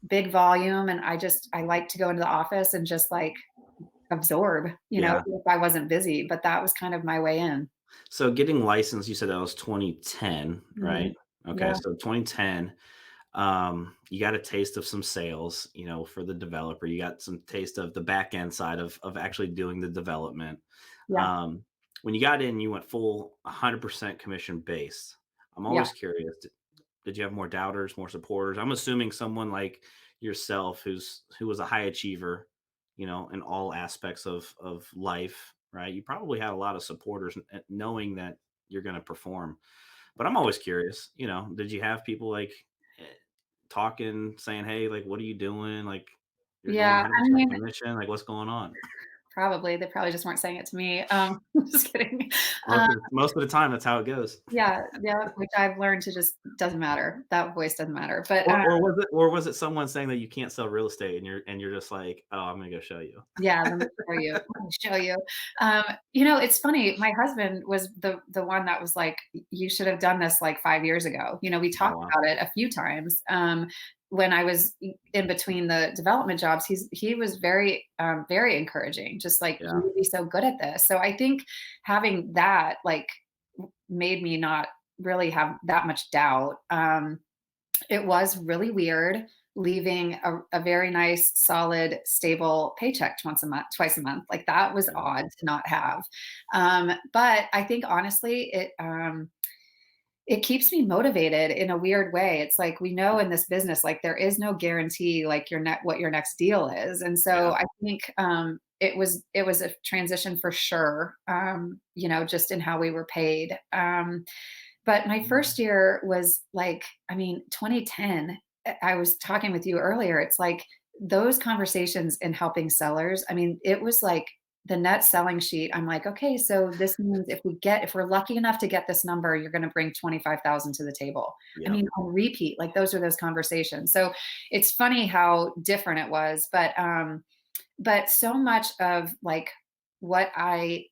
big volume. And I like to go into the office and just like absorb, Yeah. if I wasn't busy, but that was kind of my way in. So getting licensed, you said that was 2010, right? Mhm. Okay, Yeah. so 2010, you got a taste of some sales, for the developer. You got some taste of the back end side of actually doing the development. Yeah. Um, when you got in, you went full 100% commission based. I'm Yeah. always curious. Did you have more doubters, more supporters? I'm assuming someone like yourself, who was a high achiever, in all aspects of life, right? You probably had a lot of supporters, knowing that you're going to perform. But I'm always curious, did you have people like eh, talking, saying, "Hey, like, what are you doing? Like, you're going Yeah. I 100% mean, commission. Like, what's going on?" probably. They probably just weren't saying it to me. Just kidding. Most of the time, that's how it goes. Yeah, yeah, which I've learned to just doesn't matter. That voice doesn't matter. But, Or was it someone saying that you can't sell real estate, and you're just like, "Oh, I'm gonna go show you." yeah, let me show you. Let me show you. It's funny. My husband was the one that was like, "You should have done this like 5 years ago." We Oh, talked wow. about it a few times. When I was in between the development jobs, he was very encouraging, just like, "You Yeah. would be so good at this." So I think having that, like, made me not really have that much doubt. It was really weird leaving a very nice, solid, stable paycheck once a month, twice a month. Like that was Yeah. odd to not have. But I think honestly, it keeps me motivated in a weird way. It's like we know in this business, like there is no guarantee, like what your next deal is, and so Yeah. I think it was a transition for sure. Just in how we were paid. But my first year was like, I mean, 2010. I was talking with you earlier. It's like those conversations in helping sellers. I mean, it was like the net selling sheet. I'm like, okay, so this means if we're lucky enough to get this number, you're going to bring 25,000 to the table. I Yeah. mean, on repeat, like those are those conversations. So it's funny how different it was, but so much of like what I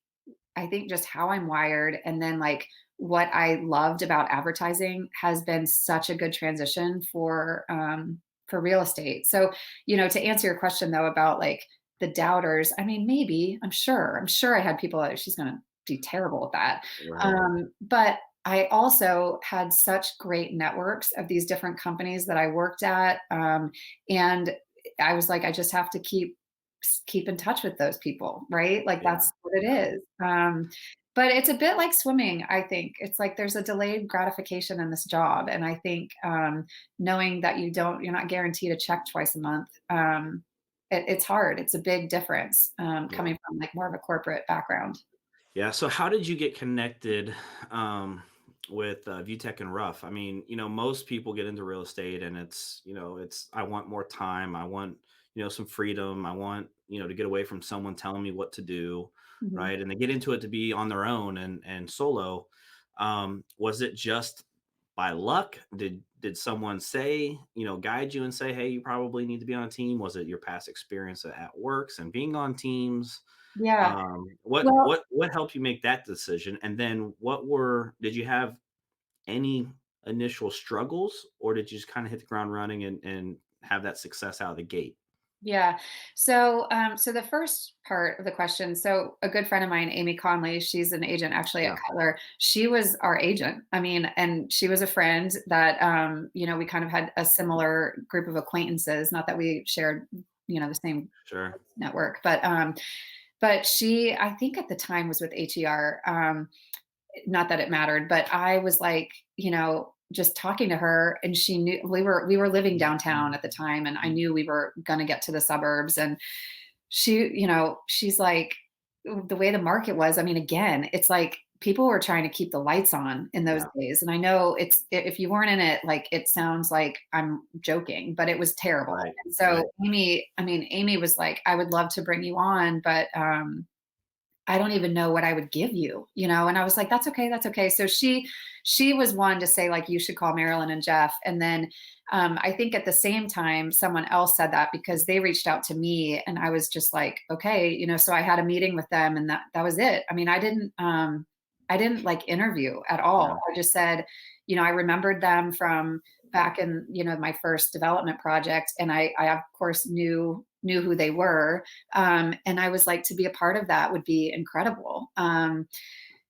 think just how I'm wired and then like what I loved about advertising has been such a good transition for real estate. So, to answer your question though about like the doubters, I mean, maybe, I'm sure I had people that she's going to be terrible at that. Right. But I also had such great networks of these different companies that I worked at. And I was like, I just have to keep in touch with those people, right? Like Yeah. that's what it Yeah. is. But it's a bit like swimming, I think. It's like there's a delayed gratification in this job. And I think knowing that you're not guaranteed a check twice a month, it's hard. It's a big difference Yeah. coming from like more of a corporate background. Yeah. So how did you get connected with VTech and Rough? I mean, most people get into real estate, and it's I want more time. I want, some freedom. I want, to get away from someone telling me what to do, Mhm. right? And they get into it to be on their own and solo. Was it just by luck? Did someone say, guide you and say, "Hey, you probably need to be on a team"? Was it your past experience at works and being on teams? Yeah. What Well, what what helped you make that decision? And then did you have any initial struggles, or did you just kind of hit the ground running and have that success out of the gate? yeah. So the first part of the question, so a good friend of mine, Amy Conley, she's an agent actually at Yeah. Cutler. She was our agent. I mean, and she was a friend that, we kind of had a similar group of acquaintances, not that we shared, the same Sure. network, but she, I think at the time was with HER. Not that it mattered, but I was like, just talking to her and she knew we were living downtown at the time and I knew we were going to get to the suburbs and she's like the way the market was, I mean, again, it's like people were trying to keep the lights on in those Yeah. days. And I know if you weren't in it, like it sounds like I'm joking, but it was terrible. Right. And so Right. Amy was like, I would love to bring you on, but I don't even know what I would give you, And I was like, that's okay. That's okay. So she was one to say like, you should call Marilyn and Jeff. And then I think at the same time, someone else said that because they reached out to me and I was just like, okay, so I had a meeting with them and that was it. I mean, I didn't like interview at all. Yeah. I just said, I remembered them from back in, my first development project, and I of course knew who they were. And I was like, to be a part of that would be incredible.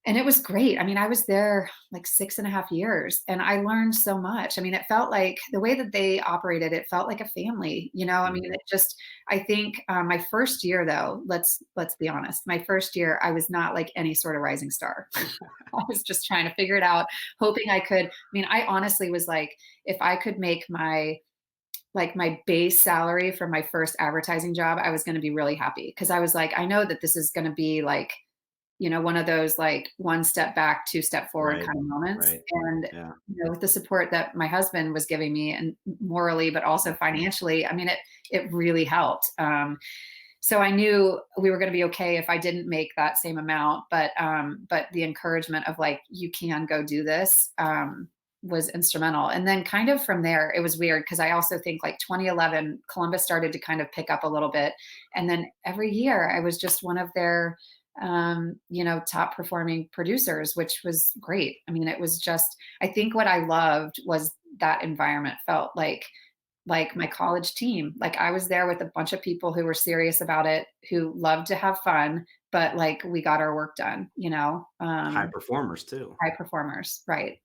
And it was great. I mean, I was there like 6.5 years and I learned so much. I mean, it felt like the way that they operated, it felt like a family, I mean, Mhm. it just, I think my first year though, let's be honest, my first year, I was not like any sort of rising star. I was just trying to figure it out, hoping I could. I mean, I honestly was like, if I could make my base salary from my first advertising job, I was going to be really happy. Cause I was like, I know that this is going to be like, one of those like one step back, two step forward Right. kind of moments. Right. And, Yeah. with the support that my husband was giving me and morally, but also financially, I mean, it really helped. So I knew we were going to be okay if I didn't make that same amount, but the encouragement of like, you can go do this, was instrumental. And then kind of from there, it was weird because I also think like 2011, Columbus started to kind of pick up a little bit. And then every year I was just one of their, top performing producers, which was great. I mean, it was just, I think what I loved was that environment felt like my college team. Like I was there with a bunch of people who were serious about it, who loved to have fun, but like we got our work done, High performers too, high performers. Right.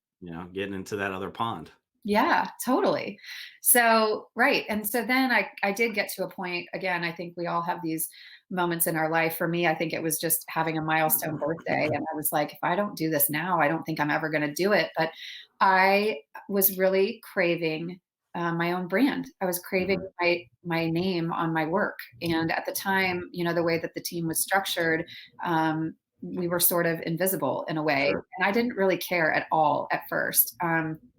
getting into that other pond. Yeah, totally. So, right. And so then I did get to a point again, I think we all have these moments in our life. For me, I think it was just having a milestone birthday. And I was like, if I don't do this now, I don't think I'm ever going to do it. But I was really craving my own brand. I was craving Mhm. my name on my work. And at the time, the way that the team was structured, we were sort of invisible in a way. Sure. And I didn't really care at all at first.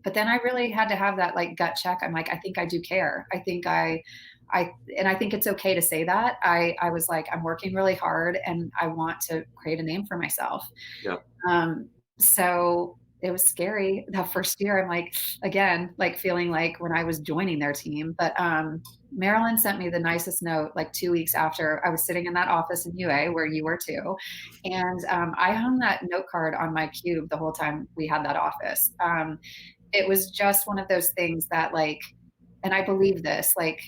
But then I really had to have that like gut check. I'm like, I think I do care. And I think it's okay to say that. I was like, I'm working really hard and I want to create a name for myself. Yep. Um, so it was scary that first year. I'm like, again, like feeling like when I was joining their team. But Marilyn sent me the nicest note like 2 weeks after I was sitting in that office in UA where you were too. And I hung that note card on my cube the whole time we had that office. It was just one of those things that like, and I believe this, like,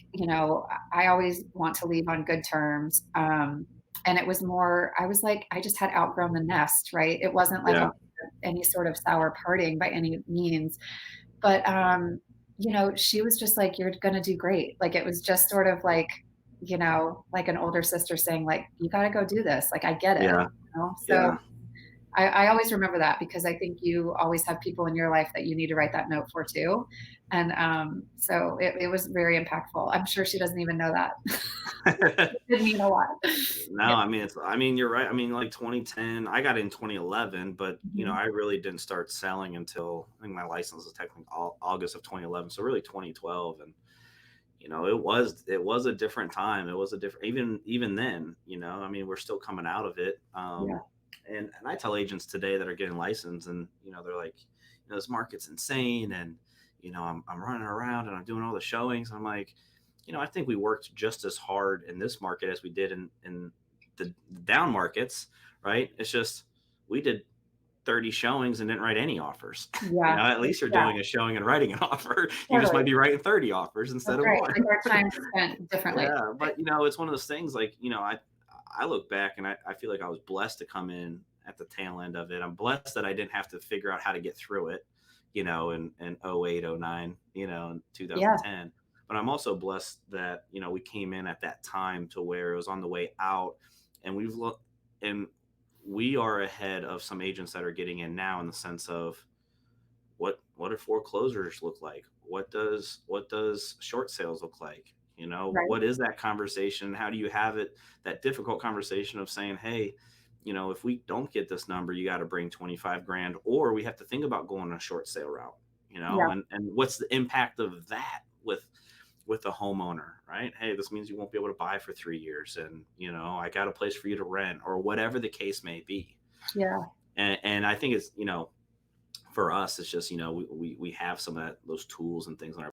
I always want to leave on good terms. And it was more, I was like, I just had outgrown the nest, right? It wasn't like Yeah. any sort of sour parting by any means. But, she was just like, you're going to do great. Like, it was just sort of like, like an older sister saying, like, you got to go do this. Like, I get it. Yeah. So Yeah. I always remember that because I think you always have people in your life that you need to write that note for too. And so it was very impactful. I'm sure she doesn't even know that. It did mean a lot. No, Yeah. you're right. I mean, like 2010, I got in 2011, but Mhm. I really didn't start selling until I think my license was technically August of 2011. So really 2012. And, it was a different time. It was a different, even then, I mean, we're still coming out of it. Yeah. And I tell agents today that are getting licensed and, they're like, this market's insane. And, I'm running around and I'm doing all the showings. I'm like, I think we worked just as hard in this market as we did in the down markets, right? It's just we did 30 showings and didn't write any offers. Yeah. At least you're Yeah. doing a showing and writing an offer. You just might Totally. be writing 30 offers That's instead of right. one. Like our time spent differently. Yeah, but it's one of those things like, I look back and I feel like I was blessed to come in at the tail end of it. I'm blessed that I didn't have to figure out how to get through it, in 08, 09, in Yeah. 2010. But I'm also blessed that, we came in at that time to where it was on the way out and and we are ahead of some agents that are getting in now in the sense of what do foreclosures look like? What does short sales look like? Right. What is that conversation? How do you have it, that difficult conversation of saying, hey, if we don't get this number, you got to bring 25 grand, or we have to think about going a short sale route, Yeah. and what's the impact of that with a homeowner, right? Hey, this means you won't be able to buy for 3 years, and I got a place for you to rent, or whatever the case may be. Yeah. And I think it's, for us, it's just we have some of those tools and things in our